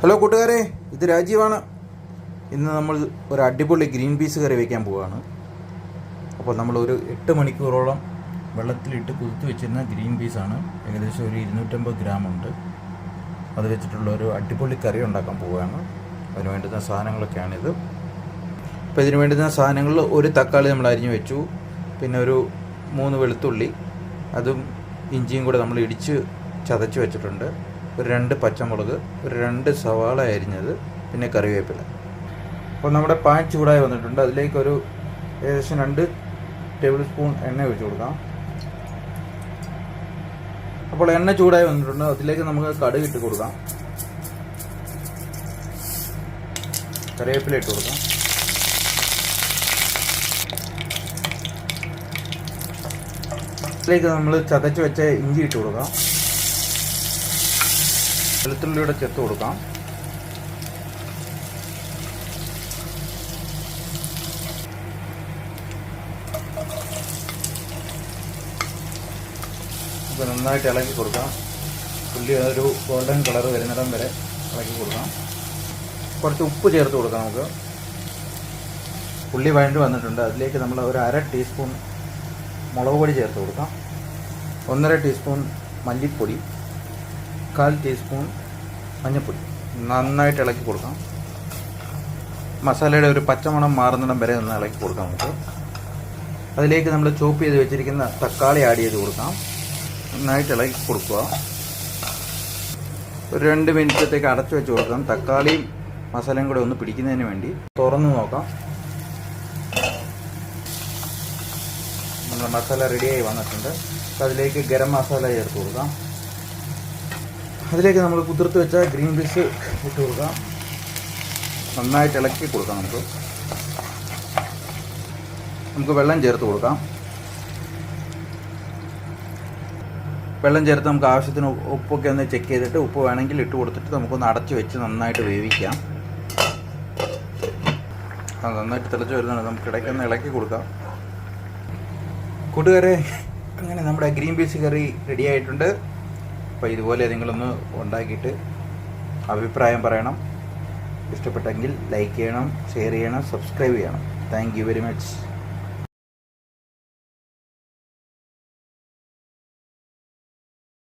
Hello കൂട്ടുകാരെ, ഇത് രാജീവാണ്. ഇന്ന് നമ്മൾ ഒരു അടിപൊളി ഗ്രീൻ പീസ് കറി വയ്ക്കാൻ പോവുകയാണ്. അപ്പോൾ നമ്മളൊരു 8 മണിക്കൂറോളം വെള്ളത്തിലിട്ട് കുതിർത്ത് വെച്ചിരുന്ന ഗ്രീൻ പീസാണ്. ഏകദേശം ഒരു 250 ഗ്രാം ഉണ്ട്. അത് വെച്ചിട്ടുള്ള ഒരു അടിപൊളി കറി ഉണ്ടാക്കാൻ പോവുകയാണ്. അതിന് വേണ്ടുന്ന സാധനങ്ങളൊക്കെയാണിത്. അപ്പോൾ ഇതിന് വേണ്ടുന്ന സാധനങ്ങൾ: ഒരു തക്കാളി നമ്മൾ അരിഞ്ഞു വെച്ചു, പിന്നെ ഒരു 3 വെളുത്തുള്ളി, അതും ഇഞ്ചിയും കൂടെ നമ്മൾ ഇടിച്ച് ചതച്ച് വെച്ചിട്ടുണ്ട്, ഒരു 2 പച്ചമുളക്, ഒരു 2 സവാള അരിഞ്ഞത്, പിന്നെ കറിവേപ്പില. അപ്പോൾ നമ്മുടെ പാൻ ചൂടായി വന്നിട്ടുണ്ട്. അതിലേക്കൊരു ഏകദേശം 2 ടേബിൾ സ്പൂൺ എണ്ണ ഒഴിച്ച് കൊടുക്കാം. അപ്പോൾ എണ്ണ ചൂടായി വന്നിട്ടുണ്ട്. അതിലേക്ക് നമുക്ക് കടുക് ഇട്ട് കൊടുക്കാം, കറിവേപ്പില ഇട്ട് കൊടുക്കാം, അതിലേക്ക് നമ്മൾ ചതച്ച് വെച്ച ഇഞ്ചി ഇട്ട് കൊടുക്കാം, വെളുത്തുള്ളിയുടെ ചേർത്ത് കൊടുക്കാം, നമുക്ക് നന്നായിട്ട് ഇളക്കി കൊടുക്കാം. ഉള്ളി ഒരു ഗോൾഡൻ കളർ വരുന്നിടം വരെ ഇളക്കി കൊടുക്കാം. കുറച്ച് ഉപ്പ് ചേർത്ത് കൊടുക്കാം. നമുക്ക് ഉള്ളി വഴണ്ട് വന്നിട്ടുണ്ട്. അതിലേക്ക് നമ്മൾ ഒരു 1/2 ടീസ്പൂൺ മുളക് പൊടി ചേർത്ത് കൊടുക്കാം, 1.5 ടീസ്പൂൺ മല്ലിപ്പൊടി, 1/4 ടീസ്പൂൺ മഞ്ഞൾപ്പൊടി. നന്നായിട്ട് ഇളക്കി കൊടുക്കാം. മസാലയുടെ ഒരു പച്ചമണം മാറുന്നിടം വരെ ഒന്ന് ഇളക്കി കൊടുക്കാം. നമുക്ക് അതിലേക്ക് നമ്മൾ ചോപ്പ് ചെയ്ത് വെച്ചിരിക്കുന്ന തക്കാളി ആഡ് ചെയ്ത് കൊടുക്കാം. നന്നായിട്ട് ഇളക്കി കൊടുക്കുക. ഒരു 2 മിനിറ്റത്തേക്ക് അടച്ചു വെച്ച് കൊടുക്കാം. തക്കാളിയും മസാലയും കൂടെ ഒന്ന് പിടിക്കുന്നതിന് വേണ്ടി തുറന്ന് നോക്കാം. നമ്മുടെ മസാല റെഡിയായി വന്നിട്ടുണ്ട്. അതിലേക്ക് ഗരം മസാല ചേർത്ത് കൊടുക്കാം. അതിലേക്ക് നമ്മൾ കുതിർത്ത് വെച്ച ഗ്രീൻ പീസ് ഇട്ട് കൊടുക്കാം. നന്നായിട്ട് ഇളക്കി കൊടുക്കാം. നമുക്ക് വെള്ളം ചേർത്ത് കൊടുക്കാം. വെള്ളം ചേർത്ത് നമുക്ക് ആവശ്യത്തിന് ഉപ്പൊക്കെ ഒന്ന് ചെക്ക് ചെയ്തിട്ട് ഉപ്പ് വേണമെങ്കിൽ ഇട്ട് കൊടുത്തിട്ട് നമുക്കൊന്ന് അടച്ച് വെച്ച് നന്നായിട്ട് വേവിക്കാം. നന്നായിട്ട് തിളച്ച് വരുന്നുണ്ട്. നമുക്ക് ഇടയ്ക്കൊന്ന് ഇളക്കി കൊടുക്കാം. കൂട്ടുകാരെ, അങ്ങനെ നമ്മുടെ ഗ്രീൻ പീസ് കറി റെഡി ആയിട്ടുണ്ട്. അപ്പോൾ ഇതുപോലെ നിങ്ങളൊന്ന് ഉണ്ടാക്കിയിട്ട് അഭിപ്രായം പറയണം. ഇഷ്ടപ്പെട്ടെങ്കിൽ ലൈക്ക് ചെയ്യണം, ഷെയർ ചെയ്യണം, സബ്സ്ക്രൈബ് ചെയ്യണം. Thank you very much.